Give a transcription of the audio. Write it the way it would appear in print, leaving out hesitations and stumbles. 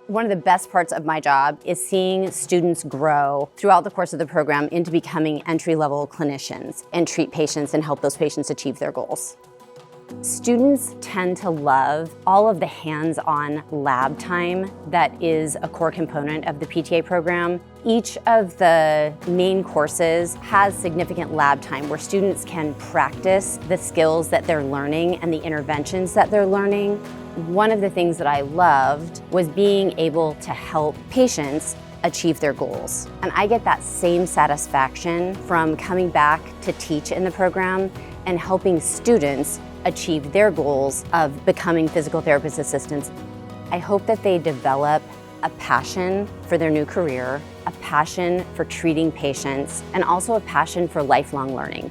One of the best parts of my job is seeing students grow throughout the course of the program into becoming entry-level clinicians and treat patients and help those patients achieve their goals. Students tend to love all of the hands-on lab time that is a core component of the PTA program. Each of the main courses has significant lab time where students can practice the skills that they're learning and the interventions that they're learning. One of the things that I loved was being able to help patients achieve their goals. And I get that same satisfaction from coming back to teach in the program and helping students achieve their goals of becoming physical therapist assistants. I hope that they develop a passion for their new career, a passion for treating patients, and also a passion for lifelong learning.